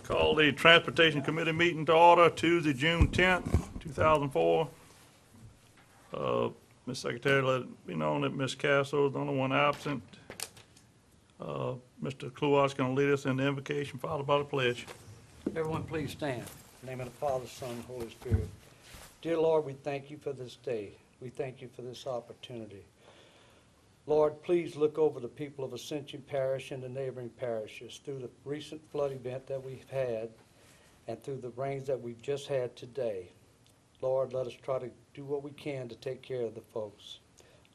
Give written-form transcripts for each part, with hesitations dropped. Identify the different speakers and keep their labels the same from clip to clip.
Speaker 1: Call the Transportation Committee meeting to order Tuesday, June 10th, 2004. Ms. Secretary, let it be known that Ms. Castle is the only one absent. Mr. Kluas is going to lead us in the invocation, followed by the pledge.
Speaker 2: Everyone please stand. In the name of the Father, Son, and Holy Spirit. Dear Lord, we thank you for this day. We thank you for this opportunity. Lord, please look over the people of Ascension Parish and the neighboring parishes through the recent flood event that we've had and through the rains that we've just had today. Lord, let us try to do what we can to take care of the folks.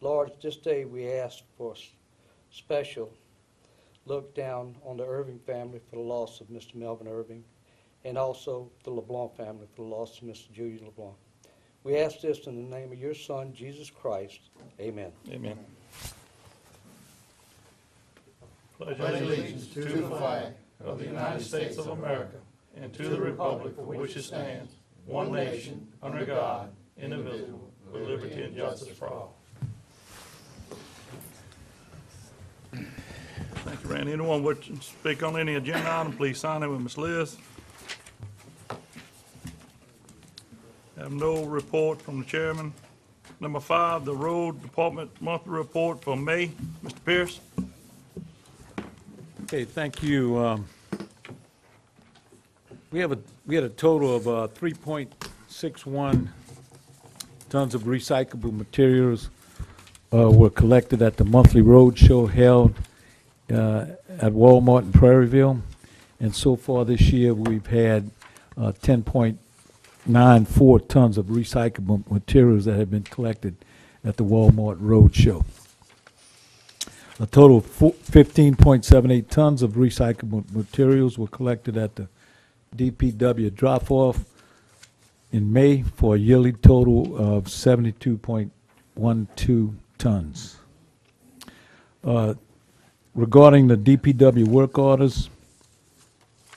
Speaker 2: Lord, this day we ask for special look down on the Irving family for the loss of Mr. Melvin Irving, and also the LeBlanc family for the loss of Mr. Julian LeBlanc. We ask this in the name of your Son, Jesus Christ. Amen.
Speaker 1: Amen.
Speaker 3: Pledge allegiance to the flag of the United States of America and to the republic for which it stands, one nation, under God, indivisible, with liberty and justice for all.
Speaker 1: Thank you, Randy. Anyone wishing to speak on any agenda item, please sign in with Ms. Liz. Have no report from the chairman. Number 5, the road department monthly report for May. Mr. Pierce.
Speaker 4: Okay, thank you. We had a total of 3.61 tons of recyclable materials were collected at the monthly road show held at Walmart in Prairieville, and so far this year we've had 10.94 tons of recyclable materials that have been collected at the Walmart road show. A total of 15.78 tons of recyclable materials were collected at the DPW drop-off in May for a yearly total of 72.12 tons. Regarding the DPW work orders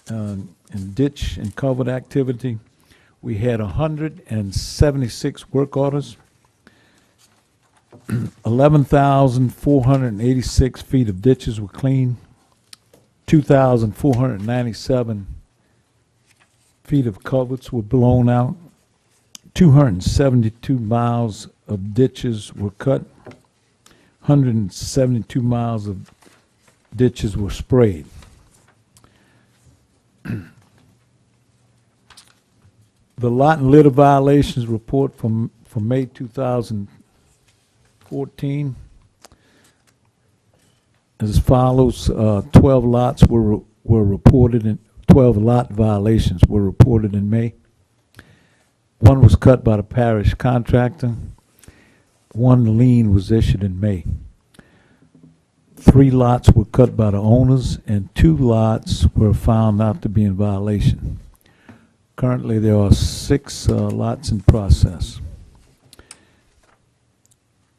Speaker 4: and ditch and culvert activity, we had 176 work orders. 11,486 feet of ditches were cleaned. 2,497 feet of culverts were blown out. 272 miles of ditches were cut. 172 miles of ditches were sprayed. The lot and litter violations report from May 2014 as follows. 12 lots were reported, and 12 lot violations were reported in May. One was cut by the parish contractor. One lien was issued in May. 3 lots were cut by the owners, and 2 lots were found not to be in violation. Currently, there are 6 lots in process.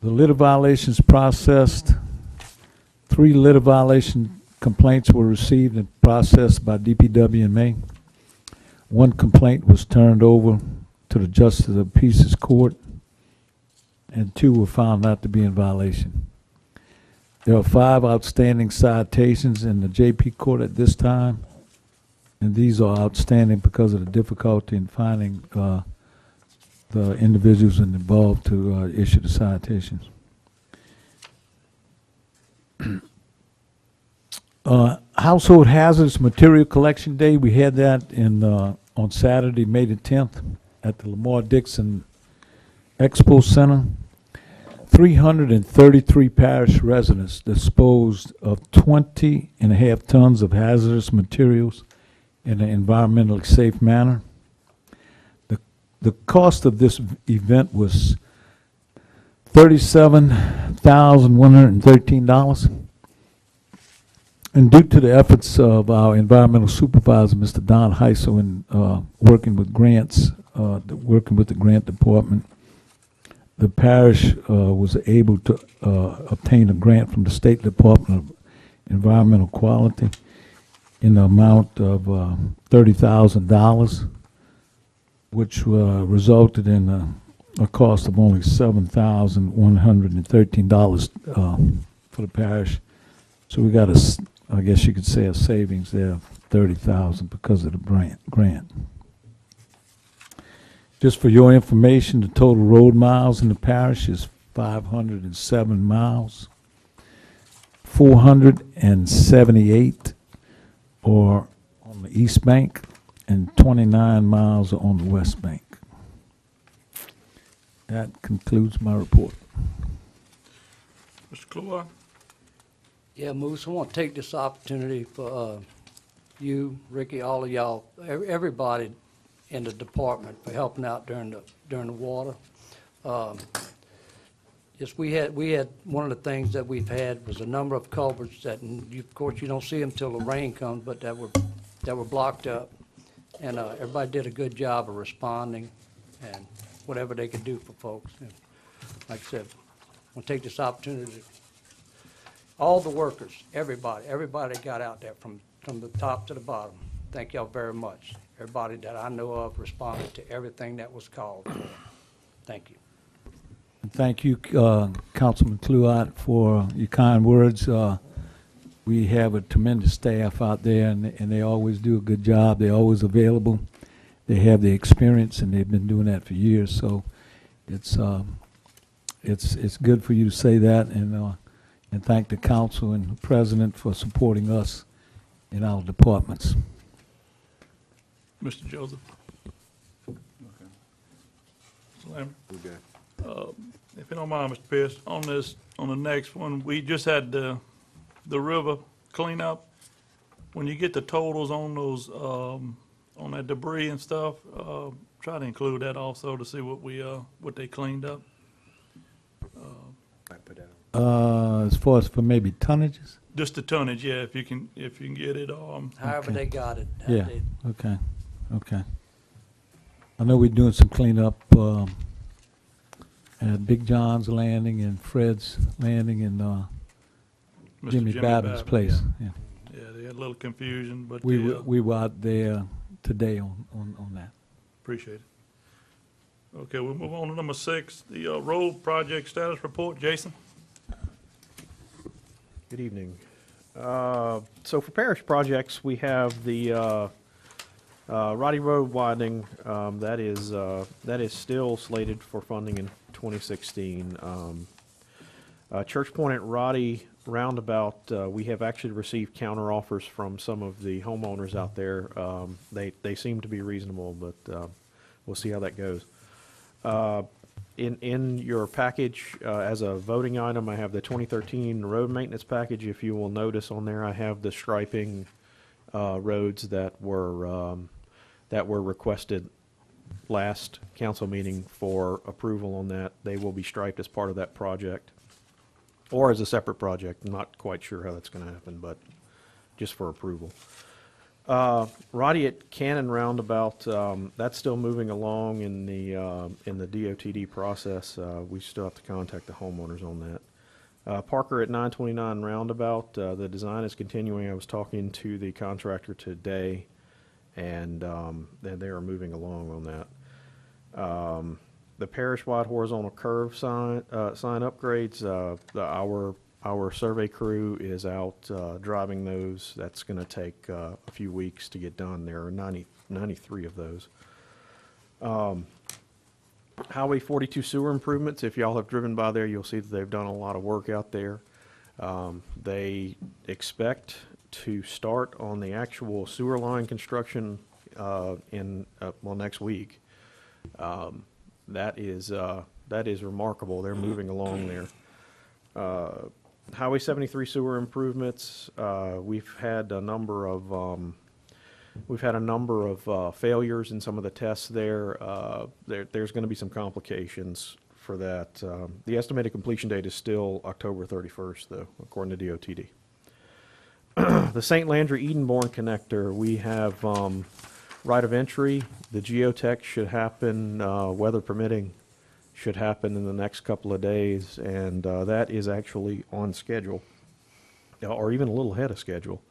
Speaker 4: The litter violations processed. 3 litter violation complaints were received and processed by DPW in May. 1 complaint was turned over to the Justice of the Peace's Court, and 2 were found not to be in violation. There are 5 outstanding citations in the JP Court at this time, and these are outstanding because of the difficulty in finding the individuals involved to issue the citations. Household hazardous material collection day, we had that on Saturday, May the 10th, at the Lamar Dixon Expo Center. 333 parish residents disposed of 20.5 tons of hazardous materials in an environmentally safe manner. The cost of this event was $37,113. And due to the efforts of our environmental supervisor, Mr. Don Heisel, in working with grants, working with the grant department, the parish was able to obtain a grant from the State Department of Environmental Quality in the amount of $30,000, which resulted in a cost of only $7,113 for the parish So we got I guess you could say a savings there of 30,000 because of the grant. Just for your information, the total road miles in the parish is 507 miles. 478 are on the east bank and 29 miles are on the west bank. That concludes my report.
Speaker 1: Mr. Clore?
Speaker 2: Yeah, Moose, I want to take this opportunity for you, Ricky, all of y'all, everybody in the department for helping out during the water. Yes, we had one of the things that we've had was a number of culverts that, and of course, you don't see them till the rain comes, but that were blocked up, and everybody did a good job of responding and whatever they could do for folks. And like I said, I want to take this opportunity. All the workers, everybody that got out there from the top to the bottom, thank y'all very much. Everybody that I know of responded to everything that was called for. Thank you.
Speaker 4: Thank you, Councilman Cluott, for your kind words. We have a tremendous staff out there, and they always do a good job. They're always available. They have the experience, and they've been doing that for years. So it's good for you to say that, and thank the council and the president for supporting us in our departments.
Speaker 1: Mr. Joseph? Slam.
Speaker 3: Okay.
Speaker 1: If you don't mind, Mr. Pierce, on the next one, we just had the river cleanup. When you get the totals on those, on that debris and stuff, try to include that also to see what they cleaned up.
Speaker 4: As far as for maybe tonnages?
Speaker 1: Just the tonnage, yeah, if you can get it,
Speaker 2: However they got it.
Speaker 4: Yeah, okay. I know we're doing some cleanup at Big John's Landing and Fred's Landing and
Speaker 1: Mr.
Speaker 4: Jimmy Babbitt's place. Yeah.
Speaker 1: Yeah, they had a little confusion, but
Speaker 4: We were out there today on that.
Speaker 1: appreciate it. Okay, we'll move on to number 6, the road project status report. Jason?
Speaker 5: Good evening. So for parish projects, we have the Roddy Road widening. That is still slated for funding in 2016. Church Point at Roddy Roundabout, we have actually received counter offers from some of the homeowners out there. They seem to be reasonable, but we'll see how that goes. In your package, as a voting item, I have the 2013 road maintenance package. If you will notice on there, I have the striping roads that were requested last council meeting for approval on that. They will be striped as part of that project, or as a separate project. I'm not quite sure how that's going to happen, but just for approval. Roddy at Cannon Roundabout, that's still moving along in the DOTD process. We still have to contact the homeowners on that. Parker at 929 Roundabout, the design is continuing. I was talking to the contractor today, and they are moving along on that. The parish-wide horizontal curve sign upgrades, our survey crew is out driving those. That's going to take a few weeks to get done. There are 93 of those. Highway 42 sewer improvements, if y'all have driven by there, you'll see that they've done a lot of work out there. They expect to start on the actual sewer line construction next week. That is remarkable. They're moving along there. Highway 73 sewer improvements. We've had a number of failures in some of the tests there. There's going to be some complications for that. The estimated completion date is still October 31st, though, according to DOTD. The St. Landry Edenborn connector, we have right of entry. The geotech should happen, weather permitting, should happen in the next couple of days, and that is actually on schedule, or even a little ahead of schedule.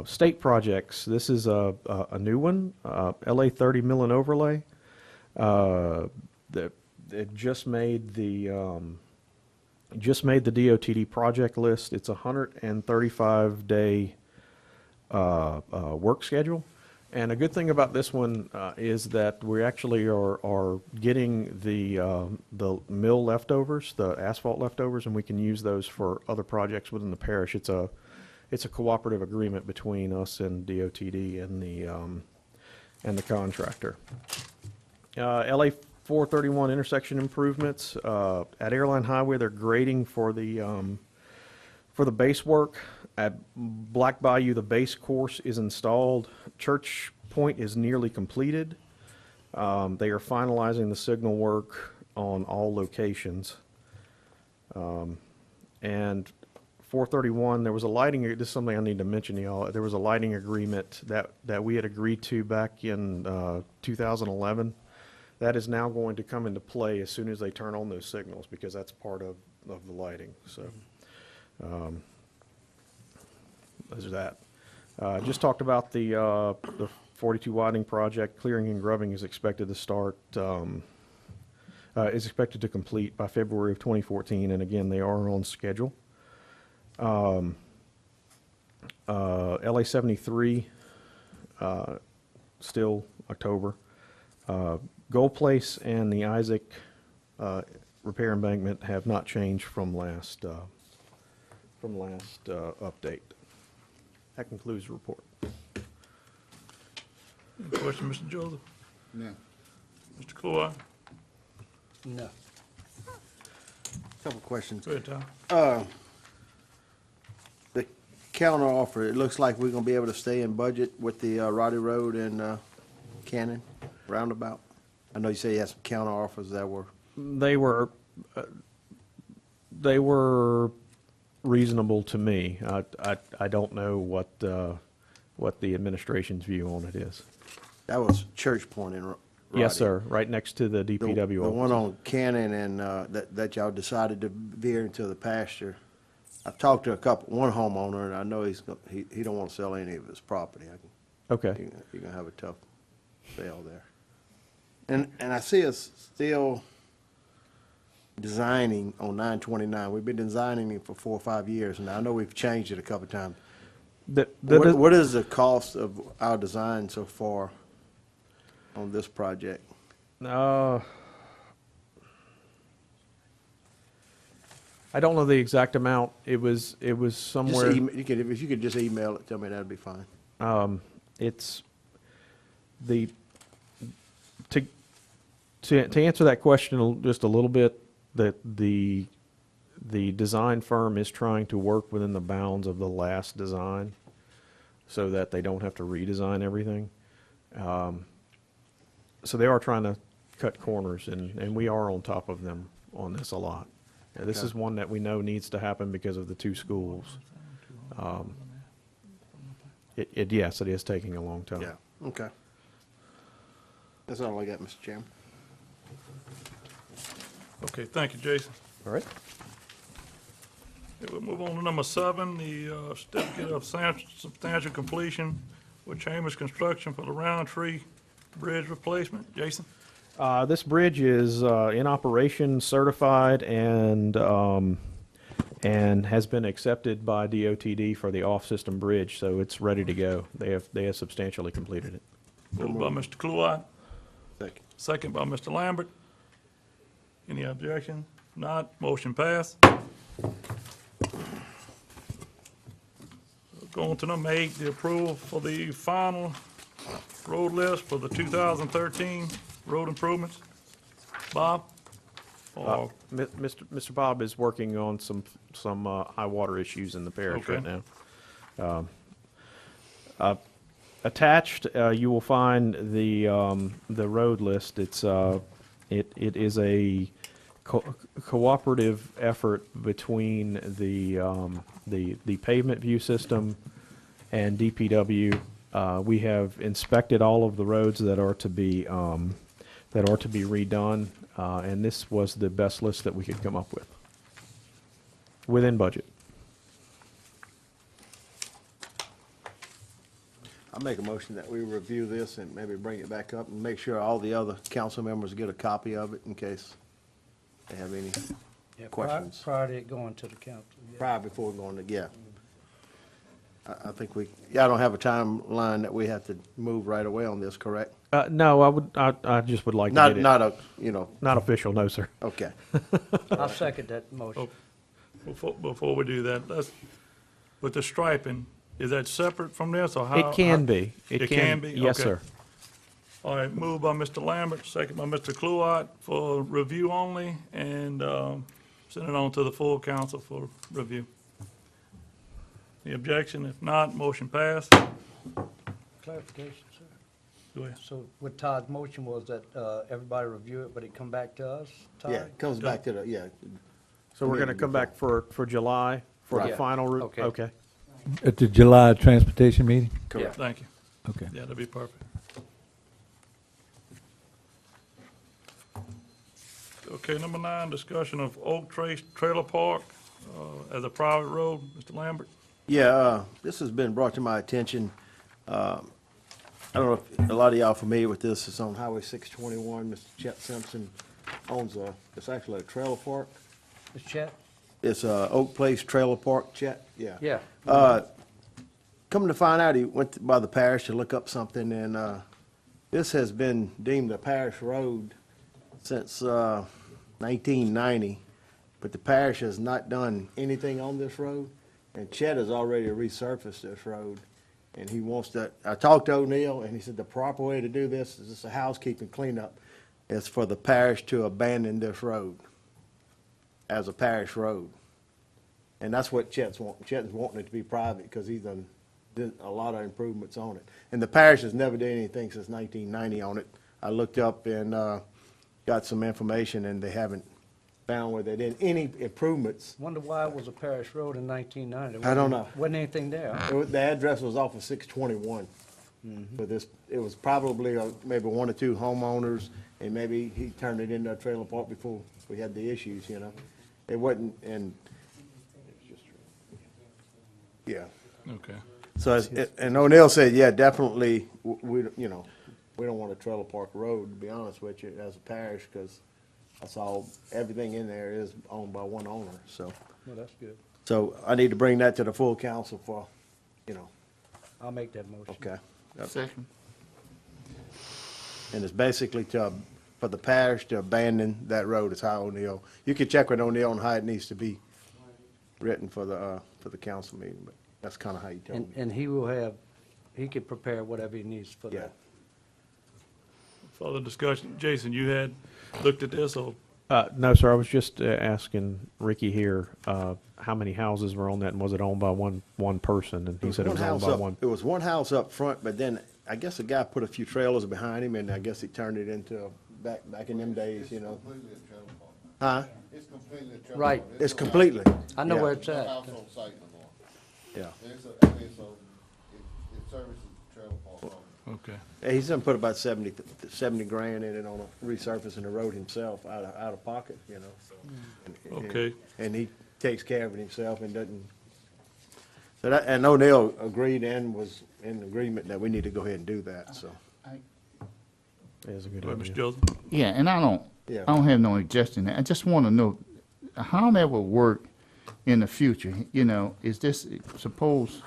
Speaker 5: State projects, this is a new one, LA 30 mill and overlay. It just made the Just made the DOTD project list. It's a 135-day work schedule. And a good thing about this one is that we actually are getting the mill leftovers, the asphalt leftovers, and we can use those for other projects within the parish. It's a cooperative agreement between us and DOTD and the contractor. LA 431 intersection improvements at Airline Highway. They're grading for the base work. At Black Bayou, the base course is installed. Church Point is nearly completed. They are finalizing the signal work on all locations. And 431, there was a lighting, this is something I need to mention to y'all. There was a lighting agreement that we had agreed to back in 2011. That is now going to come into play as soon as they turn on those signals, because that's part of the lighting. So there's that. Just talked about the 42 widening project. Clearing and grubbing is expected to start, is expected to complete by February of 2014, and again, they are on schedule. LA 73, still October. Gold Place and the Isaac repair embankment have not changed from last update. That concludes the report.
Speaker 1: Any question, Mr. Joseph?
Speaker 3: No.
Speaker 1: Mr. Cloy?
Speaker 2: No.
Speaker 3: Couple questions.
Speaker 1: Go ahead, Tom.
Speaker 3: The counter offer, it looks like we're gonna be able to stay in budget with the Roddy Road and Cannon roundabout. I know you say you had some counter offers that were,
Speaker 5: They were reasonable to me. I don't know what the administration's view on it is.
Speaker 3: that was Church Point in Roddy.
Speaker 5: Yes, sir, right next to the
Speaker 3: The
Speaker 5: DPW
Speaker 3: the one
Speaker 5: office.
Speaker 3: on Cannon and that y'all decided to veer into the pasture. I've talked to one homeowner, and I know he don't want to sell any of his property.
Speaker 5: Okay.
Speaker 3: You're gonna have a tough sale there. And I see us still designing on 929. We've been designing it for 4 or 5 years, and I know we've changed it a couple of times. What is the cost of our design so far on this project?
Speaker 5: I don't know the exact amount. It was somewhere.
Speaker 3: If you could just email it, tell me, that'd be fine.
Speaker 5: It's the to answer that question just a little bit, that the design firm is trying to work within the bounds of the last design so that they don't have to redesign everything. So they are trying to cut corners, and we are on top of them on this a lot. This is one that we know needs to happen because of the two schools. Yes, it is taking a long time.
Speaker 3: Yeah, okay. That's all I got, Mr. Chairman.
Speaker 1: Okay, thank you, Jason.
Speaker 5: All right.
Speaker 1: Okay, we'll move on to number 7, the certificate of substantial completion with Chambers Construction for the Roundtree Bridge replacement. Jason?
Speaker 5: This bridge is in operation, certified, and has been accepted by DOTD for the off-system bridge, so it's ready to go. They have substantially completed it.
Speaker 1: Moved by Mr. Cloy,
Speaker 3: Second.
Speaker 1: second by Mr. Lambert. Any objection? Not, motion passed. Going to number 8, the approval for the final road list for the 2013 road improvements. Bob? Or
Speaker 5: Mr. Bob is working on some high water issues in the parish
Speaker 1: Okay.
Speaker 5: right now. Attached, you will find the road list. It is a cooperative effort between the pavement view system and DPW. We have inspected all of the roads that are to be redone, and this was the best list that we could come up with within budget.
Speaker 3: I'll make a motion that we review this and maybe bring it back up and make sure all the other council members get a copy of it in case they have any
Speaker 2: Yeah,
Speaker 3: questions
Speaker 2: Prior to it going to the council. Yeah.
Speaker 3: prior before going to, yeah. I think I don't have a timeline that we have to move right away on this, correct?
Speaker 5: No, I just would like to
Speaker 3: Not,
Speaker 5: get it.
Speaker 3: not a, you know,
Speaker 5: Not official, no, sir.
Speaker 3: okay.
Speaker 2: I'll second that motion.
Speaker 1: Before we do that, with the striping, is that separate from this, or how?
Speaker 5: It can be.
Speaker 1: It can be?
Speaker 5: Yes,
Speaker 1: Okay.
Speaker 5: sir.
Speaker 1: All right, moved by Mr. Lambert, second by Mr. Cluott for review only, and send it on to the full council for review. Any objection? If not, motion passed.
Speaker 2: Clarification, sir.
Speaker 1: Go ahead.
Speaker 2: So what Todd's motion was that everybody review it, but it come back to us, Todd?
Speaker 3: Yeah, it comes back to the, yeah.
Speaker 5: So we're going to come back for July for the
Speaker 2: Right.
Speaker 5: final.
Speaker 2: Okay.
Speaker 5: Okay.
Speaker 4: At the July transportation meeting?
Speaker 3: Correct.
Speaker 1: Thank you.
Speaker 4: Okay.
Speaker 1: Yeah, that'd be perfect. Okay, number 9, discussion of Oak Trace Trailer Park as a private road. Mr. Lambert?
Speaker 3: Yeah, this has been brought to my attention. I don't know if a lot of y'all are familiar with this. It's on Highway 621. Mr. Chet Simpson owns it's actually a trailer park.
Speaker 2: Ms. Chet?
Speaker 3: It's Oak Place Trailer Park, Chet, yeah.
Speaker 2: Yeah.
Speaker 3: Coming to find out, he went by the parish to look up something, and this has been deemed a parish road since 1990, but the parish has not done anything on this road, and Chet has already resurfaced this road, and he wants to, I talked to O'Neill, and he said the proper way to do this is just a housekeeping cleanup, is for the parish to abandon this road as a parish road. And that's what Chet's wanting. Chet's wanting it to be private because he's done a lot of improvements on it. And the parish has never done anything since 1990 on it. I looked up and got some information, and they haven't found where they did any improvements.
Speaker 2: Wonder why it was a parish road in 1990?
Speaker 3: I don't know.
Speaker 2: Wasn't anything there.
Speaker 3: The address was off of 621. But it was probably maybe 1 or 2 homeowners, and maybe he turned it into a trailer park before we had the issues, you know. It wasn't, and, yeah.
Speaker 1: Okay.
Speaker 3: So, and O'Neill said, yeah, definitely, we, you know, we don't want a trailer park road, to be honest with you, as a parish, because that's all, everything in there is owned by one owner, so.
Speaker 2: Well, that's good.
Speaker 3: So I need to bring that to the full council for, you know,
Speaker 2: I'll make that motion.
Speaker 3: okay.
Speaker 6: Second.
Speaker 3: And it's basically for the parish to abandon that road, is how O'Neill, you can check with O'Neill on how it needs to be written for the council meeting, but that's kind of how you told me.
Speaker 2: And he will have, he can prepare whatever he needs for
Speaker 3: Yeah.
Speaker 2: that.
Speaker 1: Further discussion. Jason, you had looked at this, or?
Speaker 5: No, sir, I was just asking Ricky here, how many houses were on that, and was it owned by one person? And he said it was owned by one.
Speaker 3: It was one house up front, but then I guess the guy put a few trailers behind him, and I guess he turned it into back in them days, you know.
Speaker 6: Completely a trailer park.
Speaker 3: Huh?
Speaker 6: It's completely a trailer
Speaker 2: Right.
Speaker 6: park.
Speaker 3: It's
Speaker 6: no-
Speaker 3: completely.
Speaker 2: I know
Speaker 3: Yeah.
Speaker 2: where it's
Speaker 6: No
Speaker 2: at.
Speaker 6: house on site no more.
Speaker 3: Yeah.
Speaker 6: And it's a, I mean, so it services the trailer park.
Speaker 1: Okay.
Speaker 3: Yeah, he's done put about 70 grand in it on resurfacing the road himself out of pocket, you know.
Speaker 1: Okay.
Speaker 3: And he takes care of it himself and doesn't. So that, and O'Neill agreed and was in agreement that we need to go ahead and do that, so.
Speaker 5: It is a good
Speaker 1: Go ahead, Mr.
Speaker 5: idea.
Speaker 1: Joseph.
Speaker 6: Yeah, and I
Speaker 3: Yeah.
Speaker 6: don't have no objection. I just want to know how that will work in the future. You know, is this, suppose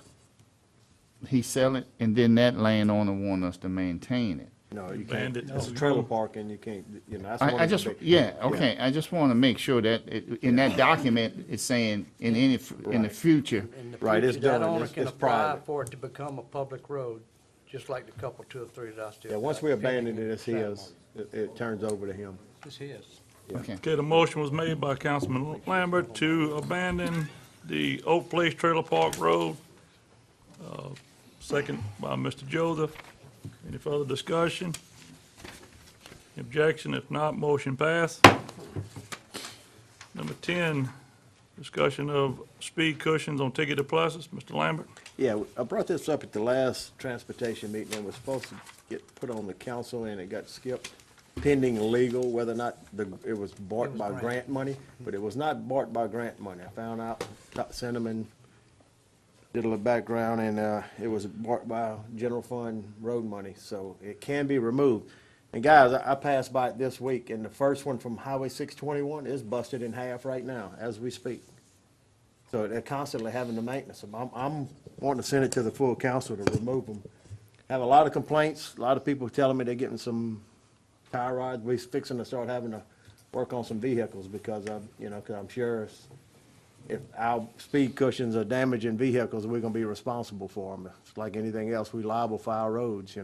Speaker 6: he sell it and then that landowner want us to maintain it?
Speaker 3: No, you
Speaker 1: Banned
Speaker 3: can't.
Speaker 1: it.
Speaker 3: It's a trailer park and you can't, you know, that's one
Speaker 6: I
Speaker 3: of the
Speaker 6: just,
Speaker 3: big.
Speaker 6: yeah, okay, I just want to make sure that in that document, it's saying in the
Speaker 3: Right.
Speaker 6: future.
Speaker 2: In the
Speaker 3: Right, it's
Speaker 2: future, that
Speaker 3: done.
Speaker 2: owner
Speaker 3: It's-
Speaker 2: can
Speaker 3: it's
Speaker 2: apply
Speaker 3: private.
Speaker 2: for it to become a public road, just like the couple, 2 or 3 that I still.
Speaker 3: Yeah, once
Speaker 2: got
Speaker 3: we
Speaker 2: pending
Speaker 3: abandon it,
Speaker 2: in
Speaker 3: it's
Speaker 2: the
Speaker 3: his. It turns over to him.
Speaker 2: It's his.
Speaker 6: Okay.
Speaker 1: Okay, the motion was made by Councilman Lambert to abandon the Oak Place Trailer Park Road. Second by Mr. Joseph. Any further discussion? Objection? If not, motion passed. Number 10, discussion of speed cushions on ticketed places. Mr. Lambert?
Speaker 3: Yeah, I brought this up at the last transportation meeting, and was supposed to get put on the council, and it got skipped pending legal, whether or not it was bought by grant money, but it was not bought by grant money. I found out, sent them and did a little background, and it was bought by general fund road money, so it can be removed. And guys, I passed by it this week, and the first one from Highway 621 is busted in half right now as we speak. So they're constantly having to maintenance them. I'm wanting to send it to the full council to remove them. Have a lot of complaints, a lot of people telling me they're getting some tie rods. We're fixing to start having to work on some vehicles because of, because I'm sure if our speed cushions are damaging vehicles, we're gonna be responsible for them. It's like anything else, we liable for our roads,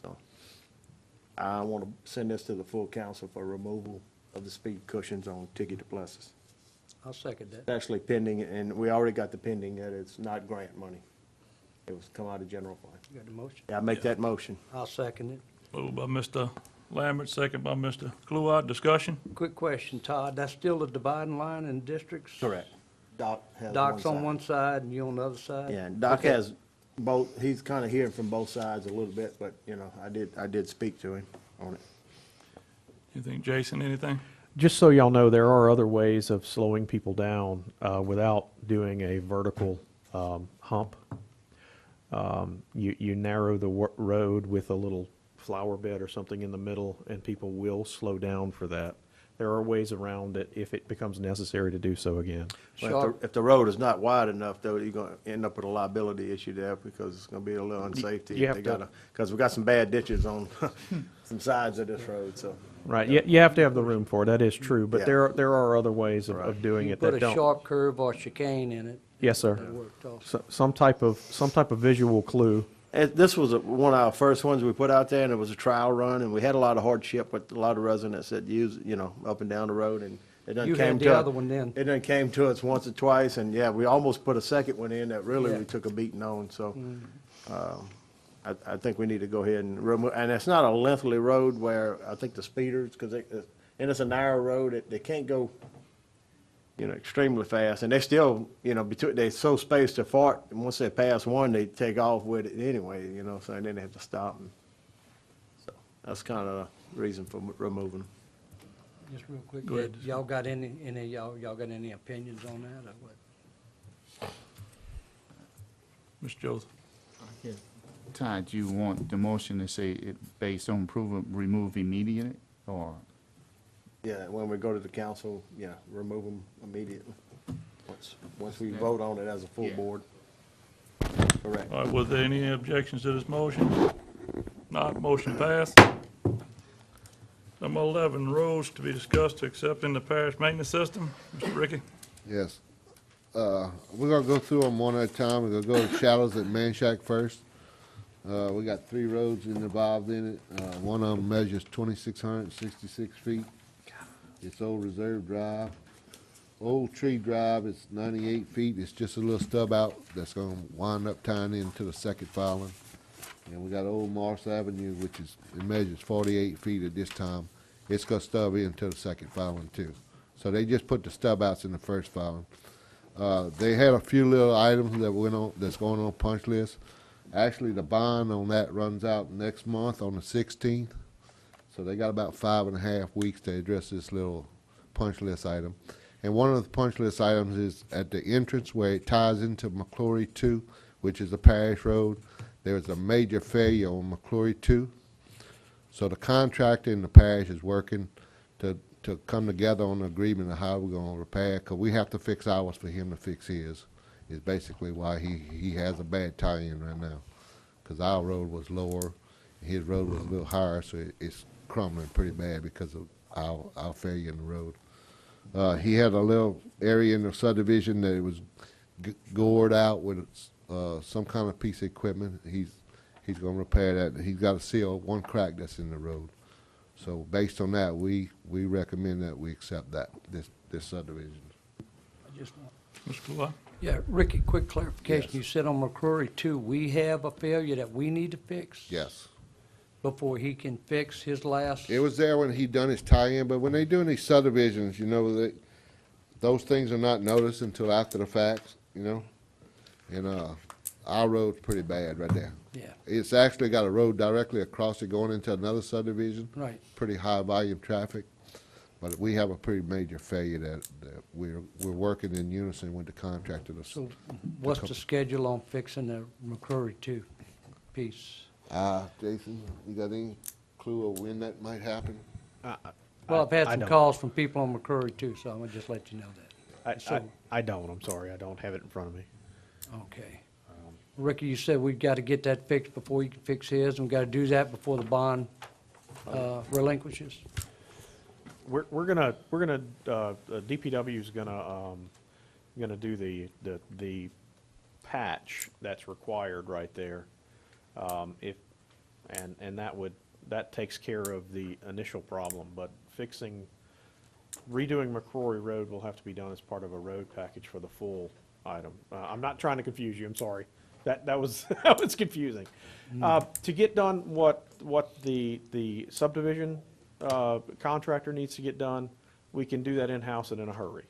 Speaker 3: so. I want to send this to the full council for removal of the speed cushions on Ticket to Plessis.
Speaker 2: I'll second that.
Speaker 3: It's actually pending, and we already got the pending that it's not grant money. It was come out of general fund.
Speaker 2: You got the motion?
Speaker 3: Yeah, I make that motion.
Speaker 2: I'll second it.
Speaker 1: Moved by Mr. Lambert, second by Mr. Kluart. Discussion?
Speaker 2: Quick question, Todd, that's still the dividing line in districts?
Speaker 3: Correct. Doc has
Speaker 2: Doc's on
Speaker 3: side.
Speaker 2: one side and you on the other side?
Speaker 3: Yeah, and Doc
Speaker 2: Okay.
Speaker 3: has both, he's kind of hearing from both sides a little bit, but, I did speak to him on it.
Speaker 1: You think, Jason, anything?
Speaker 5: Just so y'all know, there are other ways of slowing people down without doing a vertical hump. You narrow the road with a little flower bed or something in the middle, and people will slow down for that. There are ways around it if it becomes necessary to do so again.
Speaker 3: But
Speaker 2: Sharp,
Speaker 3: if the road is not wide enough, though, you're gonna end up with a liability issue there because it's gonna be a little unsafety.
Speaker 5: you have
Speaker 3: Because we got some bad ditches on some sides of this road, so.
Speaker 5: Right, you have to have the room for it, that is true, but
Speaker 3: Yeah.
Speaker 5: there are other ways of
Speaker 3: Right.
Speaker 5: doing
Speaker 2: you
Speaker 5: it
Speaker 2: put
Speaker 5: that
Speaker 2: a
Speaker 5: don't.
Speaker 2: sharp curve or chicane in it.
Speaker 5: Yes, sir.
Speaker 2: That worked also.
Speaker 5: Some type of visual clue.
Speaker 3: This was one of our first ones we put out there, and it was a trial run, and we had a lot of hardship with a lot of residents that use, up and down the road, and it done
Speaker 2: You
Speaker 3: came
Speaker 2: had
Speaker 3: to.
Speaker 2: the other one then.
Speaker 3: It done came to us once or twice, and yeah, we almost put a second one in that really
Speaker 2: Yeah.
Speaker 3: we took a beating on, so. I think we need to go ahead and remove, and it's not a lengthy road where I think the speeders, and it's a narrow road, they can't go, extremely fast, and they still, they're so spaced apart, and once they pass one, they take off with it anyway, so then they have to stop. And so that's kind of the reason for removing them.
Speaker 2: Just real quick,
Speaker 1: Go ahead.
Speaker 2: y'all got any y'all got any opinions on that or what?
Speaker 1: Mr. Joseph?
Speaker 6: Todd, you want the motion to say it based on approval, remove immediately, or?
Speaker 3: Yeah, when we go to the council, yeah, remove them immediately, once we vote on it as a full
Speaker 6: Yeah.
Speaker 3: board. Correct.
Speaker 1: All right, was there any objections to this motion? Not, motion passed. Number 11, roads to be discussed to accept in the parish maintenance system. Mr. Ricky?
Speaker 7: Yes. We're gonna go through them one at a time. We're gonna go to Shallows at Manchac first. We got 3 roads involved in it. One of them measures 2,666 feet. It's Old Reserve Drive. Old Tree Drive is 98 feet. It's just a little stub out that's gonna wind up tying into the second filing. And we got Old Morse Avenue, which it measures 48 feet at this time. It's gonna stub into the second filing too. So they just put the stub outs in the first filing. They had a few little items that's going on punch list. Actually, the bond on that runs out next month on the 16th. So they got about 5.5 weeks to address this little punch list item. And one of the punch list items is at the entrance where it ties into McClory 2, which is a parish road. There was a major failure on McClory 2. So the contractor in the parish is working to come together on an agreement of how we're gonna repair, because we have to fix ours for him to fix his, is basically why he has a bad tie-in right now. Because our road was lower, his road was a little higher, so it's crumbling pretty bad because of our failure in the road. He had a little area in the subdivision that it was gored out with some kind of piece of equipment. He's gonna repair that. He's got to seal one crack that's in the road. So based on that, we recommend that we accept this subdivision.
Speaker 2: I just want.
Speaker 1: Mr. Kluart?
Speaker 2: Yeah, Ricky, quick clarification.
Speaker 7: Yes.
Speaker 2: You said on McCrory 2, we have a failure that we need to fix?
Speaker 7: Yes.
Speaker 2: Before he can fix his last?
Speaker 7: It was there when he done his tie-in, but when they doing these subdivisions, those things are not noticed until after the fact, And our road's pretty bad right there.
Speaker 2: Yeah,
Speaker 7: It's actually got a road directly across it going into another subdivision.
Speaker 2: right.
Speaker 7: Pretty high volume traffic, but we have a pretty major failure that we're working in unison with the contractor.
Speaker 2: So what's the schedule on fixing the McCrory 2 piece?
Speaker 7: Jason, you got any? clue of when that might happen?
Speaker 2: Well, I've had
Speaker 5: I
Speaker 2: some
Speaker 5: don't.
Speaker 2: calls from people on McCrory too, so I'm gonna just let you know that. So-
Speaker 5: I don't, I'm sorry, I don't have it in front of me.
Speaker 2: Okay. Ricky, you said we've got to get that fixed before you can fix his, and we've got to do that before the bond relinquishes?
Speaker 5: DPW's gonna do the patch that's required right there. That takes care of the initial problem, but redoing McCrory Road will have to be done as part of a road package for the full item. I'm not trying to confuse you, I'm sorry. That was, that was confusing. To get done what the subdivision contractor needs to get done, we can do that in-house and in a hurry.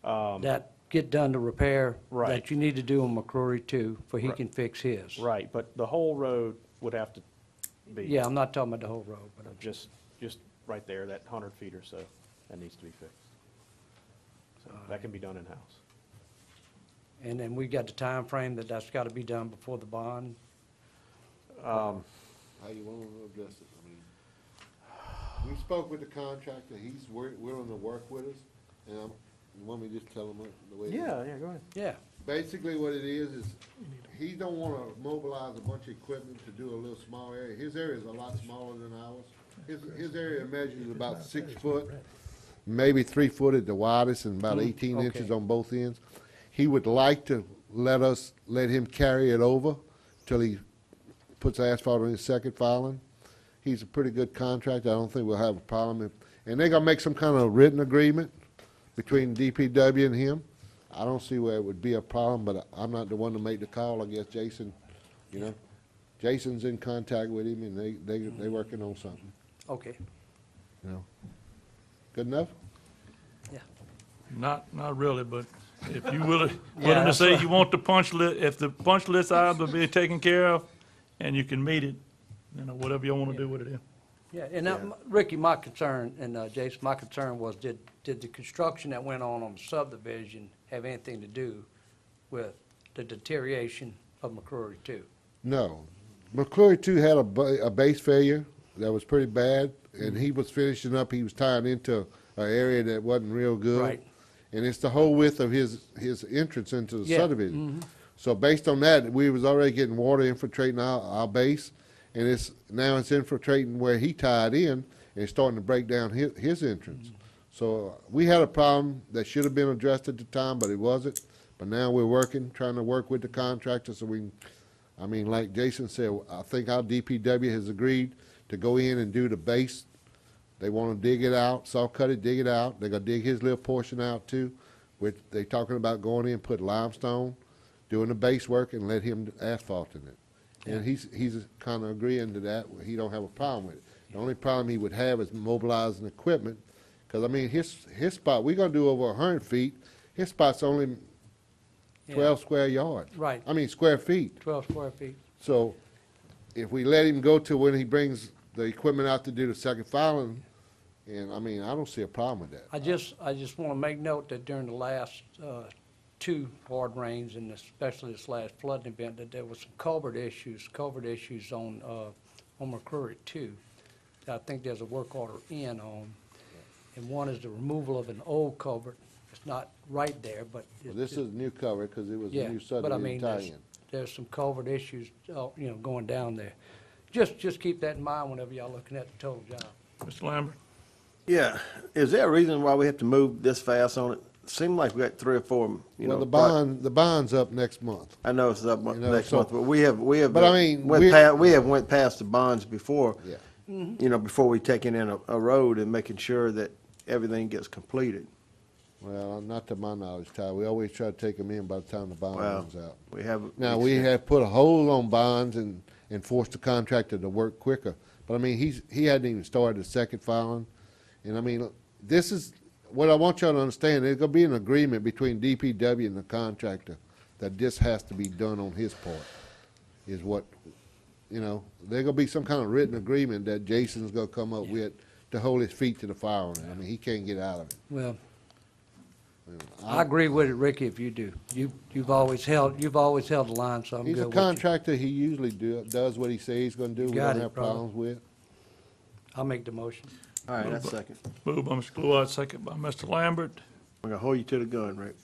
Speaker 2: That get done to repair
Speaker 5: Right.
Speaker 2: that you need to do on McCrory too, for he
Speaker 5: Right.
Speaker 2: can fix his.
Speaker 5: Right, but the whole road would have to be.
Speaker 2: Yeah, I'm not talking about the whole road, but I'm
Speaker 5: Just right there, that 100 feet or so, that needs to be fixed. So that can be done in-house.
Speaker 2: and then we got the time frame that that's got to be done before the bond.
Speaker 7: How you want to address it? I mean, we spoke with the contractor, he's willing to work with us, and you want me to just tell him the way it is?
Speaker 5: Yeah, go ahead.
Speaker 2: Yeah,
Speaker 7: Basically, what it is he don't want to mobilize a bunch of equipment to do a little small area. His area is a lot smaller than ours. His area measures about 6 foot, maybe 3 foot at the widest, and about 18
Speaker 2: okay.
Speaker 7: inches on both ends. He would like to let him carry it over till he puts asphalt on his second filing. He's a pretty good contractor. I don't think we'll have a problem. And they're gonna make some kind of written agreement between DPW and him. I don't see where it would be a problem, but I'm not the one to make the call. I guess Jason, Jason's in contact with him, and they working on something,
Speaker 2: okay.
Speaker 7: Good enough?
Speaker 1: Not really, but if you willing
Speaker 2: Yeah,
Speaker 1: to
Speaker 2: that's
Speaker 1: say
Speaker 2: right.
Speaker 1: you want the punch list, if the punch list items are being taken care of, and you can meet it, whatever you want to do with it.
Speaker 2: Yeah, and now, Ricky, my concern, and Jason, my concern was, did the construction that went on the subdivision have anything to do with the deterioration of McCrory too?
Speaker 7: No. McClory too had a base failure that was pretty bad, and he was finishing up, he was tying into an area that wasn't real good.
Speaker 2: Right.
Speaker 7: And it's the whole width of his entrance into the
Speaker 2: Yeah,
Speaker 7: subdivision. So based on that, we was already getting water infiltrating our base, and now it's infiltrating where he tied in, and it's starting to break down his entrance. So we had a problem that should have been addressed at the time, but it wasn't. But now we're trying to work with the contractor so we can, like Jason said, I think our DPW has agreed to go in and do the base. They want to dig it out, saw cut it, dig it out. They're gonna dig his little portion out too, which they talking about going in, put limestone, doing the base work, and let him asphalting it. And he's kind of agreeing to that. He don't have a problem with it. The only problem he would have is mobilizing equipment, because his spot, we're gonna do over 100 feet. His spot's only 12 square yards.
Speaker 2: Right.
Speaker 7: Square feet.
Speaker 2: 12 square feet.
Speaker 7: So if we let him go to when he brings the equipment out to do the second filing, and I don't see a problem with that.
Speaker 2: I just want to make note that during the last two hard rains, and especially this last flooding event, that there was some culvert issues on McCrory too. That I think there's a work order in on, and one is the removal of an old culvert. It's not right there, but.
Speaker 7: Well, this is a new cover, because it was a
Speaker 2: Yeah,
Speaker 7: new
Speaker 2: but I
Speaker 7: subdivision
Speaker 2: mean,
Speaker 7: tie-in.
Speaker 2: there's some culvert issues, going down there. Just keep that in mind whenever y'all looking at the total job.
Speaker 1: Mr. Lambert?
Speaker 3: Yeah, is there a reason why we have to move this fast on it? Seemed like we got 3 or 4,
Speaker 7: Well, the bond's up next month.
Speaker 3: I know it's up next
Speaker 7: so-
Speaker 3: month, but we have.
Speaker 7: But I mean,
Speaker 3: we have went past the bonds before.
Speaker 7: Yeah.
Speaker 3: Before we taking in a road and making sure that everything gets completed.
Speaker 7: Well, not to my knowledge, Ty. We always try to take them in by the time the bond
Speaker 3: Wow.
Speaker 7: runs out.
Speaker 3: We have.
Speaker 7: Now, we have put a hold on bonds and forced the contractor to work quicker. But he hadn't even started the second filing. And this is, what I want y'all to understand, there's gonna be an agreement between DPW and the contractor that this has to be done on his part, is what, there's gonna be some kind of written agreement that Jason's gonna come up with to hold his feet to the fire on it. He can't get out of it.
Speaker 2: Well, I agree with it, Ricky, if you do. You've always held the line, so I'm good
Speaker 7: He's
Speaker 2: with
Speaker 7: a
Speaker 2: you.
Speaker 7: contractor, he usually does what he says he's gonna do, we
Speaker 2: got
Speaker 7: don't
Speaker 2: it,
Speaker 7: have
Speaker 2: brother.
Speaker 7: problems with.
Speaker 2: I'll make the motion.
Speaker 3: All right, that's second.
Speaker 1: Moved by Mr. Cluett, second by Mr. Lambert.
Speaker 3: I'm gonna hold you to the gun, Rick.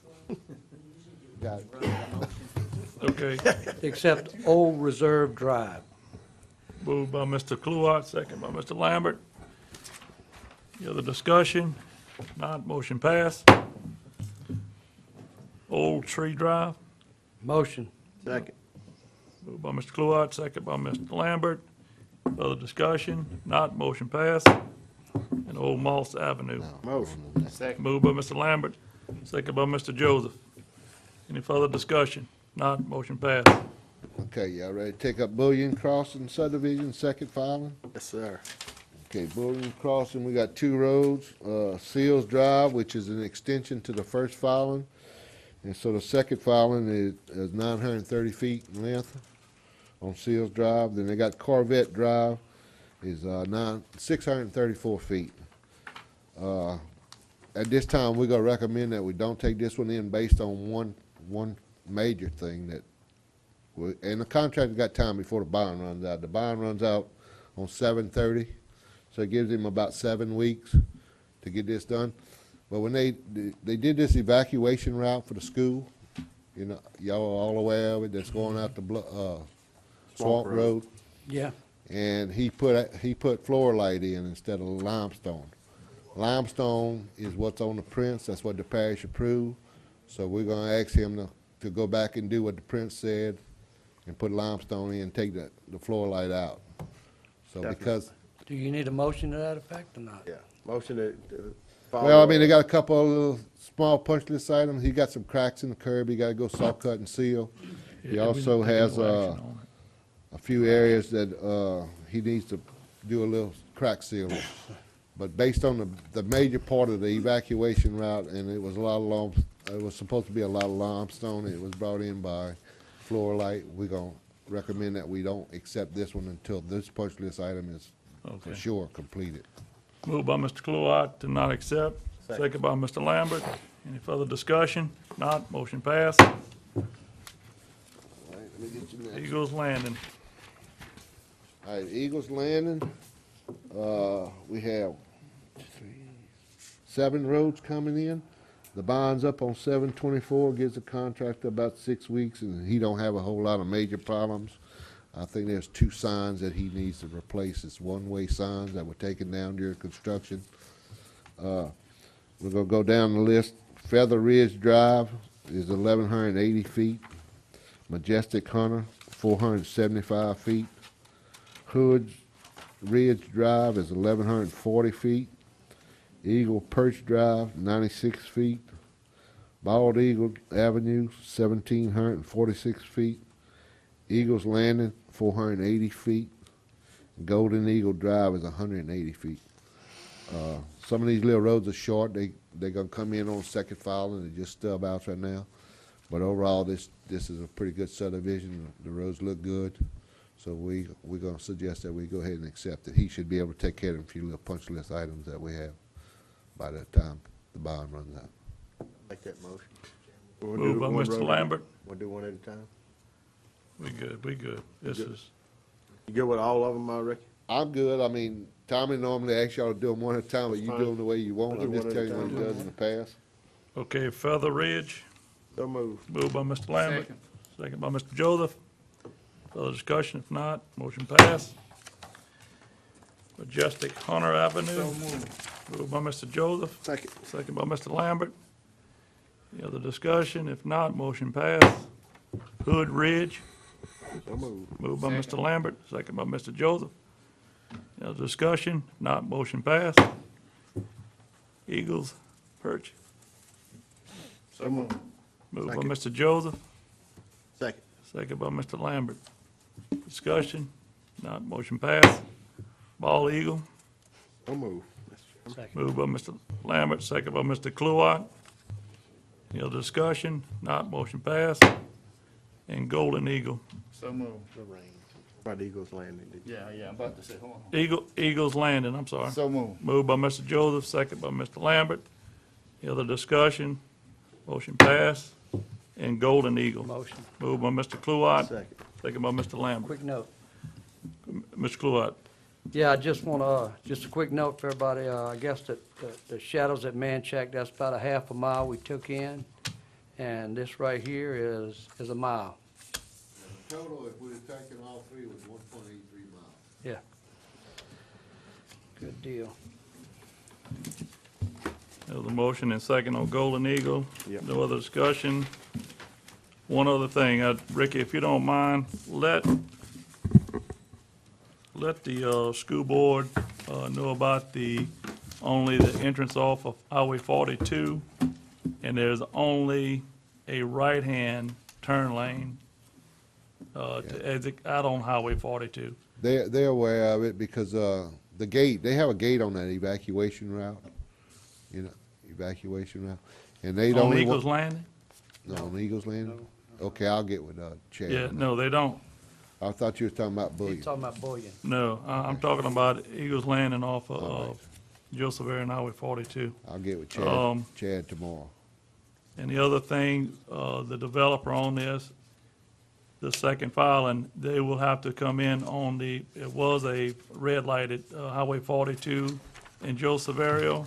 Speaker 7: Got it.
Speaker 1: Okay.
Speaker 2: Except Old Reserve Drive.
Speaker 1: Moved by Mr. Cluett, second by Mr. Lambert. Any other discussion? Not, motion passed. Old Tree Drive.
Speaker 2: Motion.
Speaker 3: Second.
Speaker 1: Moved by Mr. Cluett, second by Mr. Lambert. Other discussion? Not, motion passed. And Old Moss Avenue.
Speaker 3: Motion. Second.
Speaker 1: Moved by Mr. Lambert, second by Mr. Joseph. Any further discussion? Not, motion passed.
Speaker 7: Okay, y'all ready to take up Bullion Crossing subdivision, second filing?
Speaker 3: Yes, sir.
Speaker 7: Okay, Bullion Crossing, we got two roads, Seals Drive, which is an extension to the first filing. And so the second filing is 930 feet in length on Seals Drive. Then they got Corvette Drive is 634 feet. At this time, we're gonna recommend that we don't take this one in based on one major thing that, and the contractor got time before the bond runs out. The bond runs out on 7/30, so it gives him about 7 weeks to get this done. But when they did this evacuation route for the school, you know, y'all are all aware of it, that's going out the Swamp Road.
Speaker 2: Yeah.
Speaker 7: And he put fluorite in instead of limestone. Limestone is what's on the prints, that's what the parish approved. So we're gonna ask him to go back and do what the print said and put limestone in, take the fluorite out. So because,
Speaker 2: Do you need a motion to that effect or not?
Speaker 3: Yeah. Motion to follow.
Speaker 7: well, I mean, they got a couple of little small punch list items. He got some cracks in the curb, he gotta go saw cut and seal. He
Speaker 1: Yeah, we
Speaker 7: also
Speaker 1: didn't take
Speaker 7: has,
Speaker 1: no action on it.
Speaker 7: a few areas that he needs to do a little crack sealing. But based on the major part of the evacuation route, and it was a lot of it was supposed to be a lot of limestone, it was brought in by Fluorite, we're gonna recommend that we don't accept this one until this punch list item is for
Speaker 1: Okay.
Speaker 7: sure completed.
Speaker 1: Moved by Mr. Cluett to not accept, second by Mr. Lambert. Any further discussion? Not, motion passed.
Speaker 7: All right, let me get you next.
Speaker 1: Eagles Landing.
Speaker 7: All right, Eagles Landing, we have 7 roads coming in. The bond's up on 7/24, gives the contractor about 6 weeks, and he don't have a whole lot of major problems. I think there's 2 signs that he needs to replace. It's one-way signs that were taken down during construction. We're gonna go down the list. Feather Ridge Drive is 1,180 feet. Majestic Hunter, 475 feet. Hood Ridge Drive is 1,140 feet. Eagle Perch Drive, 96 feet. Bald Eagle Avenue, 1,746 feet. Eagles Landing, 480 feet. Golden Eagle Drive is 180 feet. Some of these little roads are short. They're gonna come in on second file and they're just stub outs right now. But overall, this is a pretty good subdivision. The roads look good. So we're gonna suggest that we go ahead and accept it. He should be able to take care of a few little punch list items that we have by the time the bond runs out.
Speaker 3: Make that motion.
Speaker 1: Moved by Mr. Lambert.
Speaker 3: We'll do one at a time.
Speaker 1: We good. This
Speaker 3: Good.
Speaker 1: is,
Speaker 3: You good with all of them, Ricky?
Speaker 7: I'm good. I mean, Tommy normally asks y'all to do them one at a time, but you
Speaker 3: Fine.
Speaker 7: do them the way you want.
Speaker 3: We'll
Speaker 7: I'm
Speaker 3: do
Speaker 7: just
Speaker 3: one
Speaker 7: telling
Speaker 3: at
Speaker 7: you
Speaker 3: a
Speaker 7: what he
Speaker 3: time.
Speaker 7: does in the past.
Speaker 1: okay, Feather Ridge.
Speaker 3: So moved.
Speaker 1: Moved by Mr. Lambert. Second by Mr. Joseph. Further discussion? If not, motion passed. Majestic Hunter Avenue. Moved by Mr. Joseph.
Speaker 3: Second.
Speaker 1: Second by Mr. Lambert. Any other discussion? If not, motion passed. Hood Ridge.
Speaker 3: So moved.
Speaker 1: Moved by Mr. Lambert, second by Mr. Joseph. Any other discussion? If not, motion passed. Eagles Perch.
Speaker 3: So moved.
Speaker 1: Moved by
Speaker 3: Second.
Speaker 1: Mr. Joseph,
Speaker 3: Second.
Speaker 1: second by Mr. Lambert. Discussion? Not, motion passed. Ball Eagle.
Speaker 3: So moved.
Speaker 2: Second.
Speaker 1: Moved by Mr. Lambert, second by Mr. Cluett. Any other discussion? Not, motion passed. And Golden Eagle.
Speaker 6: So moved.
Speaker 3: The rain. About Eagles Landing. Did you?
Speaker 6: Yeah, I'm about to say, hold on.
Speaker 1: Eagles Landing, I'm sorry.
Speaker 6: So moved.
Speaker 1: Moved by Mr. Joseph, second by Mr. Lambert. Any other discussion? Motion passed. And Golden Eagle.
Speaker 2: Motion.
Speaker 1: Moved by Mr. Cluett,
Speaker 3: Second.
Speaker 1: second by Mr. Lambert.
Speaker 2: Quick note.
Speaker 1: Mr. Cluett,
Speaker 2: Yeah, I just want to, just a quick note for everybody, I guess that the shadows at Manchac, that's about a half a mile we took in, and this right here is a mile.
Speaker 7: The total, if we'd have taken all three, was 1.83 miles.
Speaker 2: Yeah. Good deal.
Speaker 1: There's a motion and second on Golden Eagle.
Speaker 5: Yep.
Speaker 1: No other discussion. One other thing, Ricky, if you don't mind, let the school board know about only the entrance off of Highway 42, and there's only a right-hand turn lane to exit out on Highway 42.
Speaker 7: They're aware of it because the gate, they have a gate on that evacuation route, and they don't.
Speaker 1: On Eagles Landing?
Speaker 7: No, on Eagles Landing? Okay, I'll get with Chad.
Speaker 1: Yeah, no, they don't.
Speaker 7: I thought you was talking about
Speaker 2: He's
Speaker 7: Bullion.
Speaker 2: talking about bullion.
Speaker 1: No, I'm talking about Eagles Landing off
Speaker 7: All right.
Speaker 1: of Joseph Aaron Highway 42.
Speaker 7: I'll get with Chad tomorrow.
Speaker 1: And the other thing, the developer on this, the second filing, they will have to come in on it was a red lighted Highway 42 in Joseph area,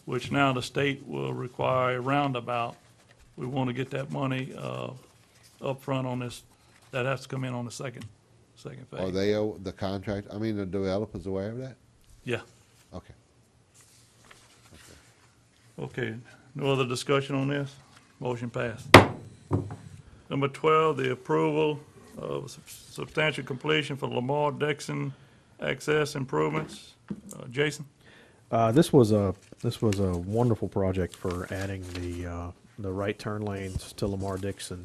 Speaker 1: which now the state will require a roundabout. We want to get that money up front on this. That has to come in on the second phase.
Speaker 7: Are they, the contract, the developer's aware of that?
Speaker 1: Yeah.
Speaker 7: Okay.
Speaker 1: Okay, no other discussion on this? Motion passed. Number 12, the approval of substantial completion for Lamar Dixon access improvements. Jason?
Speaker 5: This was a wonderful project for adding the right turn lanes to Lamar Dixon.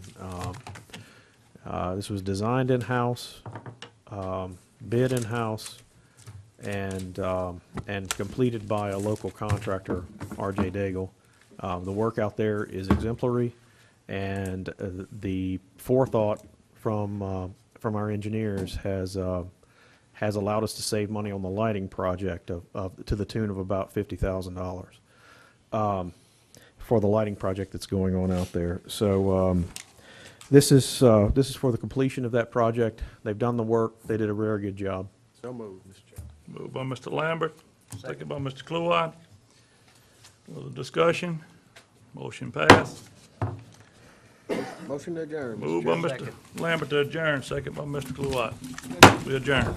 Speaker 5: This was designed in-house, bid in-house, and completed by a local contractor, R.J. Daigle. The work out there is exemplary, and the forethought from our engineers has allowed us to save money on the lighting project to the tune of about $50,000 for the lighting project that's going on out there. So this is for the completion of that project. They've done the work. They did a very good job.
Speaker 3: So moved, Mr. Chairman.
Speaker 1: Moved by Mr. Lambert, second by Mr. Cluett. Other discussion? Motion passed.
Speaker 3: Motion to adjourn, Mr.
Speaker 1: Moved by
Speaker 3: Chairman.
Speaker 1: Mr. Lambert to adjourn, second by Mr. Cluett. We adjourn.